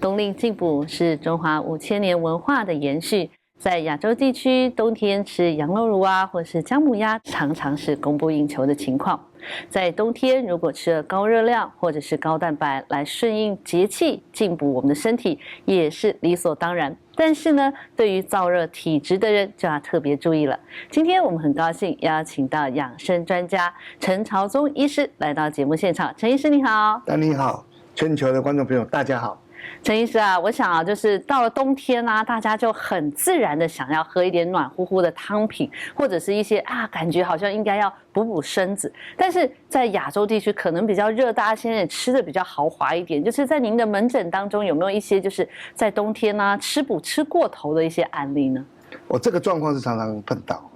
冬令进补是中华5000年文化的延续。在亚洲地区，冬天吃羊肉炉啊，或是姜母鸭，常常是供不应求的情况。在冬天，如果吃了高热量或者是高蛋白来顺应节气，进补我们的身体，也是理所当然。但是呢，对于燥热体质的人就要特别注意了。今天我们很高兴邀请到养生专家陈朝宗医师来到节目现场。陈医师你好。你好，全球的观众朋友大家好。陈医师啊，我想啊，就是到了冬天啊，大家就很自然的想要喝一点暖乎乎的汤品，或者是一些感觉好像应该要补补身子。但是在亚洲地区可能比较热，大家现在也吃的比较豪华一点。就是在您的门诊当中，有没有一些就是在冬天啊吃补吃过头的一些案例呢？我这个状况是常常碰到。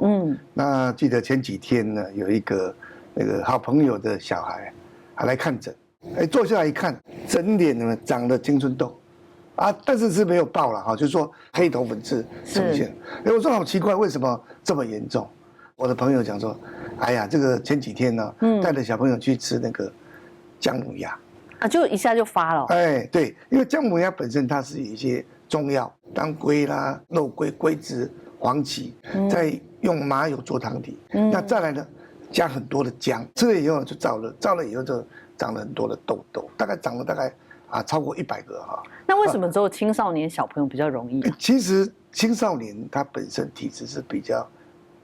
那记得前几天呢，有一个那个好朋友的小孩来看诊。坐下来一看，整脸呢长了青春痘，但是没有爆了哈，就是说黑头粉刺呈现。我说好奇怪，为什么这么严重？我的朋友讲说，哎呀，这个前几天呢，带着小朋友去吃那个姜母鸭，就一下就发了。对，因为姜母鸭本身它是有一些中药，当归啦、肉桂、桂枝、黄芪，再用麻油做汤底。那再来呢，加很多的姜，吃了以后就燥了以后就长了很多的痘痘，长了超过100个哈。那为什么只有青少年小朋友比较容易？其实青少年他本身体质是比较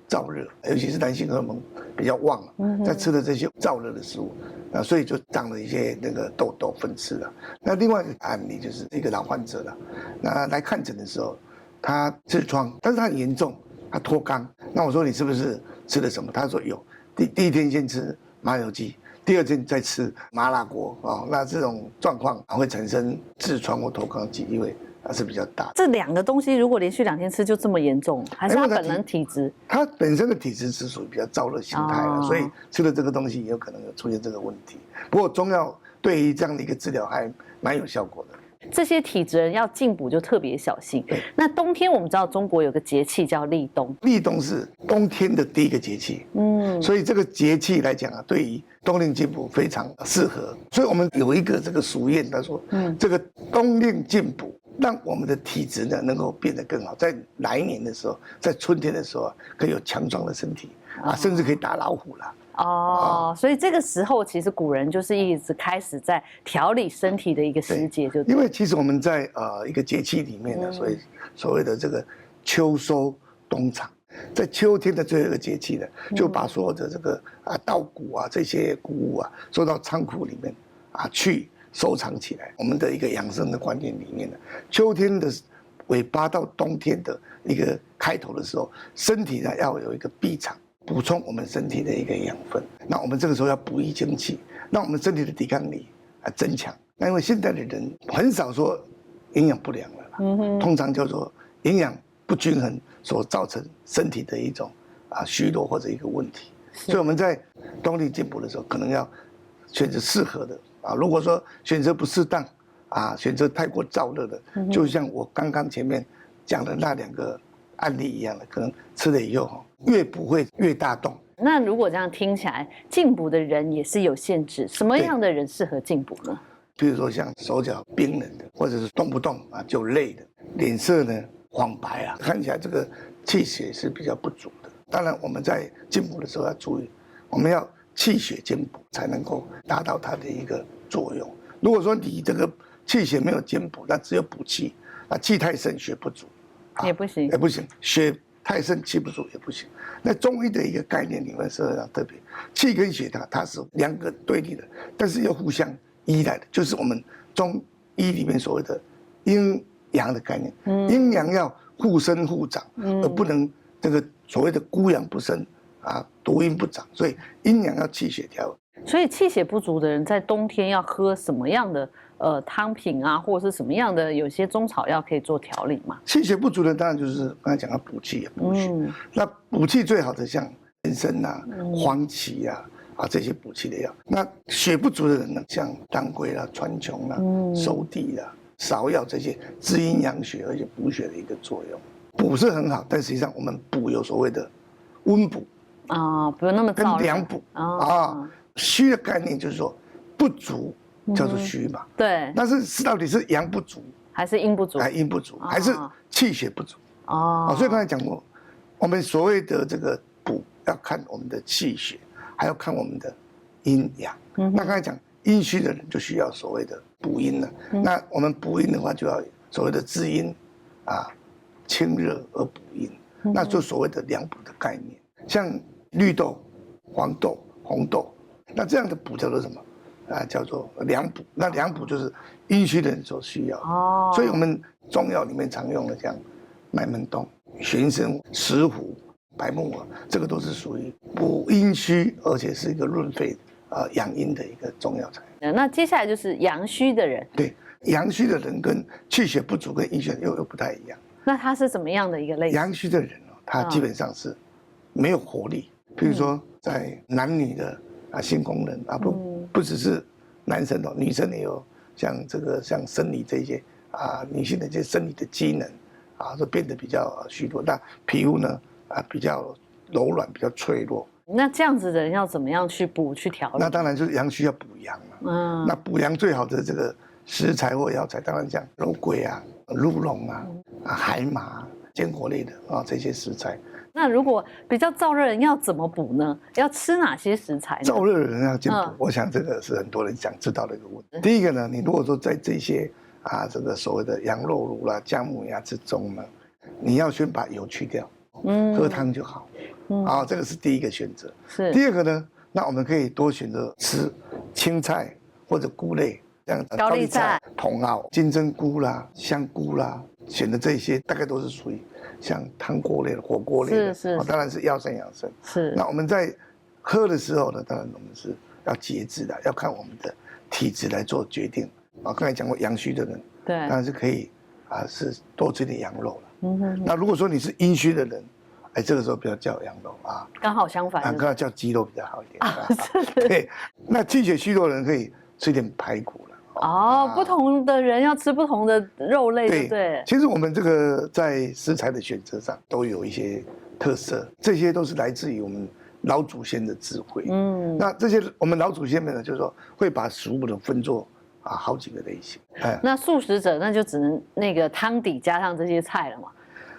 燥热，尤其是男性荷尔蒙比较旺，在吃的这些燥热的食物，所以就长了一些那个痘痘粉刺了。那另外一个案例就是一个老患者了，那来看诊的时候，他痔疮，但是他很严重，他脱肛。那我说你是不是吃了什么？他说有，第一天先吃麻油鸡。第二天再吃麻辣锅那这种状况会产生痔疮或脱肛机会是比较大。这2个东西如果连续2天吃就这么严重，还是他本人体质？他本身的体质是属于比较燥热形态的，所以吃了这个东西也有可能有出现这个问题。不过中药对于这样的一个治疗还蛮有效果的。这些体质人要进补就特别小心。那冬天我们知道中国有个节气叫立冬，立冬是冬天的第一个节气，所以这个节气来讲对于冬令进补非常适合。所以我们有一个这个俗谚，他说，这个冬令进补让我们的体质呢能够变得更好，在来年的时候，在春天的时候可以有强壮的身体甚至可以打老虎了。所以这个时候其实古人就是一直开始在调理身体的一个时节，就因为其实我们在一个节气里面呢，所谓的这个秋收冬藏，在秋天的最后一个节气呢，就把所有的这个稻谷这些谷物收到仓库里面去收藏起来。我们的一个养生的观念里面呢，秋天的尾巴到冬天的一个开头的时候，身体呢要有一个闭场，补充我们身体的一个养分。那我们这个时候要补益精气，让我们身体的抵抗力增强。那因为现在的人很少说营养不良了通常叫做营养不均衡所造成身体的一种虚弱或者一个问题。所以我们在冬令进补的时候，可能要选择适合的如果说选择不适当选择太过燥热的，就像我刚刚前面讲的那2个案例一样的，可能吃了以后越补会越大动。那如果这样听起来，进补的人也是有限制，什么样的人适合进补呢？比如说像手脚冰冷的，或者是动不动就累的，脸色呢黄白看起来这个气血是比较不足的。当然我们在进补的时候要注意，我们要气血兼补才能够达到它的一个作用。如果说你这个气血没有兼补，那只有补气，气太盛血不足也不行，血太盛气不足也不行。那中医的一个概念里面是非常特别，气跟血它是2个对立的，但是又互相依赖的，就是我们中医里面所谓的阴阳的概念。阴阳要互生互长，而不能这个所谓的孤阳不生独阴不长，所以阴阳要气血调和。所以气血不足的人在冬天要喝什么样的汤品或者是什么样的有些中草药可以做调理吗？气血不足的当然就是刚才讲到补气补血。那补气最好的像人参黄芪这些补气的药。那血不足的人呢，像当归川穹熟地芍药这些滋阴养血而且补血的一个作用。补是很好，但实际上我们补有所谓的温补不用那么跟凉补虚的概念就是说不足叫做虚嘛。对。但是到底是阳不足还是阴不足？阴不足，还是气血不足。所以刚才讲过，我们所谓的这个补要看我们的气血，还要看我们的阴阳。那刚才讲阴虚的人就需要所谓的补阴了。那我们补阴的话，就要所谓的滋阴清热而补阴，那就所谓的两补的概念。像绿豆、黄豆、红豆，那这样的补叫做什么？叫做凉补。那凉补就是阴虚的人所需要。所以我们中药里面常用的像麦门冬、玄参、石斛、白木耳，这个都是属于补阴虚，而且是一个润肺养阴的一个中药材。那接下来就是阳虚的人。对，阳虚的人跟气血不足跟阴虚又不太一样。那他是怎么样的一个类型？阳虚的人他基本上是没有活力。譬如说在男女的性功能不只是男生女生也有像生理这些女性的这些生理的机能就变得比较虚弱。那皮肤呢比较柔软，比较脆弱。那这样子的人要怎么样去补去调理？那当然就是阳虚要补阳嘛。那补阳最好的这个食材或药材，当然像肉桂鹿茸海马、坚果类的这些食材。那如果比较燥热人要怎么补呢？要吃哪些食材呢？燥热的人要进补，我想这个是很多人想知道的一个问题。第一个呢，你如果说在这些这个所谓的羊肉炉啦、姜母鸭之中呢，你要先把油去掉，喝汤就好。这个是第一个选择。是。第二个呢，那我们可以多选择吃青菜或者菇类，像高丽菜、茼蒿、金针菇啦、香菇啦，选的这些大概都是属于像汤锅类的、火锅类的，当然是药膳养生。是。那我们在喝的时候呢，当然我们是要节制的，要看我们的体质来做决定。刚才讲过阳虚的人，对，当然是可以是多吃点羊肉了。那如果说你是阴虚的人，这个时候不要叫羊肉刚好相反，刚好叫鸡肉比较好一点。对，那气血虚弱的人可以吃一点排骨了。不同的人要吃不同的肉类，对。其实我们这个在食材的选择上都有一些特色，这些都是来自于我们老祖先的智慧。那这些我们老祖先们呢，就是说会把食物呢分作好几个类型。那素食者那就只能那个汤底加上这些菜了嘛。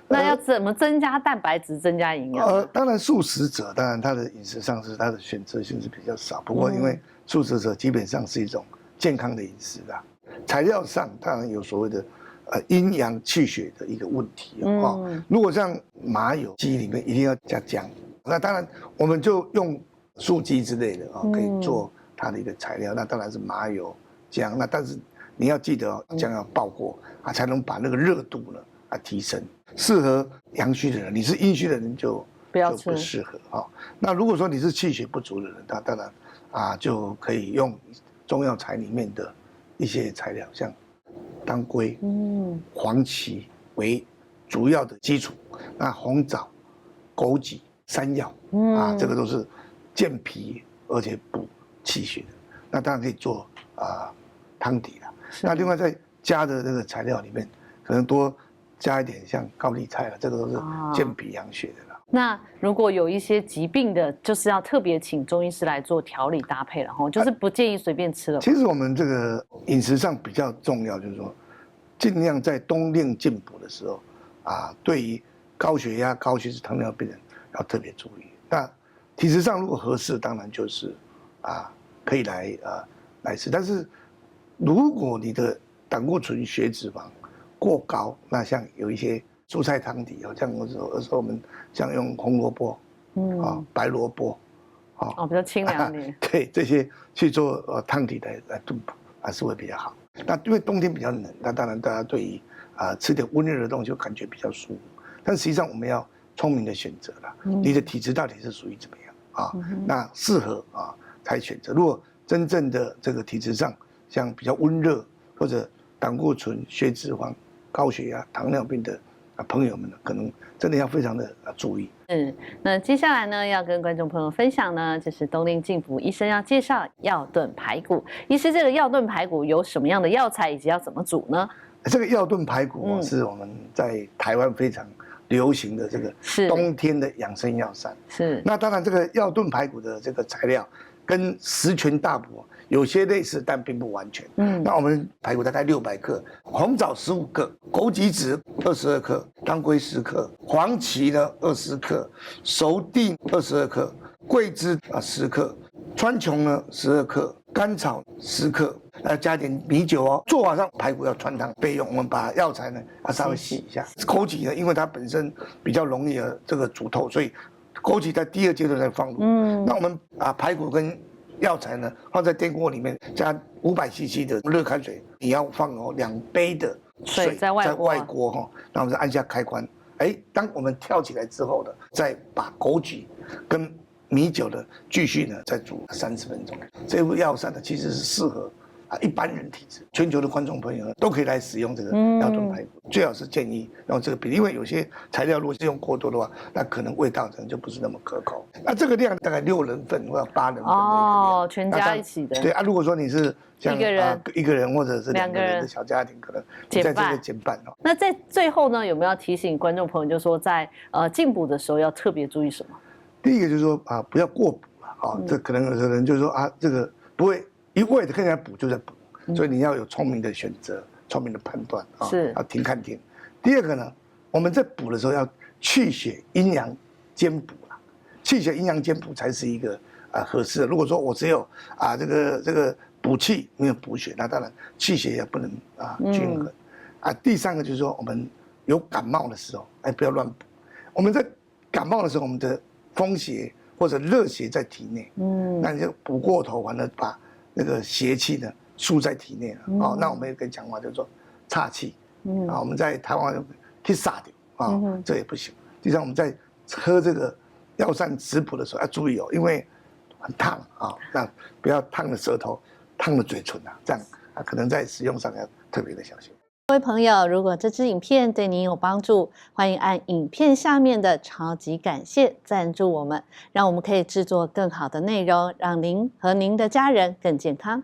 那要怎么增加蛋白质、增加营养？当然素食者当然他的饮食上是他的选择性是比较少，不过因为素食者基本上是一种健康的饮食啦。材料上当然有所谓的阴阳气血的一个问题如果像麻油鸡里面一定要加姜，那当然我们就用素鸡之类的可以做它的一个材料。那当然是麻油姜，那但是你要记得姜要爆过才能把那个热度呢提升。适合阳虚的人，你是阴虚的人就不适合那如果说你是气血不足的人，那当然就可以用中药材里面的一些材料，像当归、黄芪为主要的基础，那红枣、枸杞、山药这个都是健脾而且补气血的。那当然可以做汤底了。那另外再加的这个材料里面，可能多加一点像高丽菜了，这个都是健脾养血的啦。那如果有一些疾病的，就是要特别请中医师来做调理搭配了就是不建议随便吃了。其实我们这个饮食上比较重要，就是说尽量在冬令进补的时候对于高血压、高血脂、糖尿病人要特别注意。那体质上如果合适，当然就是可以来吃。但是如果你的胆固醇、血脂肪过高，那像有一些蔬菜汤底像有时候我们像用红萝卜白萝卜比较清凉一点。对，这些去做汤底来炖补是会比较好。那因为冬天比较冷，那当然大家对于吃点温热的东西就感觉比较舒服。但实际上我们要聪明的选择啦，你的体质到底是属于怎么样那适合才选择。如果真正的这个体质上像比较温热或者胆固醇、血脂肪、高血压、糖尿病的朋友们呢，可能真的要非常的注意。那接下来呢，要跟观众朋友分享呢，就是冬令进补医生要介绍药炖排骨。医师，这个药炖排骨有什么样的药材，以及要怎么煮呢？这个药炖排骨是我们在台湾非常流行的这个冬天的养生药膳。是。那当然，这个药炖排骨的这个材料跟十全大补有些类似，但并不完全。那我们排骨大概600克，红枣15克，枸杞子22克，当归10克，黄芪呢20克，熟地22克，桂枝10克，川穹呢12克，甘草10克，要加点米酒哦。做法上，排骨要穿烫备用，我们把药材呢稍微洗一下。枸杞呢，因为它本身比较容易这个煮透，所以枸杞在第2阶段再放入。那我们排骨跟药材呢放在电锅里面，加500cc 的热开水，你要放2杯的水在外锅哈，然后再按下开关。当我们跳起来之后呢，再把枸杞跟米酒的继续呢再煮30分钟。这部药膳呢其实是适合一般人体质，全球的观众朋友呢都可以来使用这个药炖排骨。最好是建议用这个比例，因为有些材料如果是用过多的话，那可能味道可能就不是那么可口。那这个量大概6人份或者8人份的一个量，全家一起的。对如果说你是像一个人或者是2个人的小家庭，可能在这个减半哦。那在最后呢，有没有要提醒观众朋友，就是说在进补的时候要特别注意什么？第一个就是说不要过补了这可能有的人就是说这个不会一味的看起来补就在补，所以你要有聪明的选择，聪明的判断是要停看听。第二个呢，我们在补的时候要气血阴阳兼补气血阴阳兼补才是一个合适的。如果说我只有这个补气没有补血，那当然气血也不能均衡第三个就是说，我们有感冒的时候，不要乱补。我们在感冒的时候，我们的风邪或者热邪在体内，那你就补过头，完了把那个邪气呢输在体内了那我们有个讲法叫做岔气我们在台湾去撒掉这也不行。第三，我们在喝这个药膳食补的时候要注意因为很烫那不要烫了舌头，烫了嘴唇这样可能在使用上要特别的小心。各位朋友，如果这支影片对您有帮助，欢迎按影片下面的超级感谢赞助我们，让我们可以制作更好的内容，让您和您的家人更健康。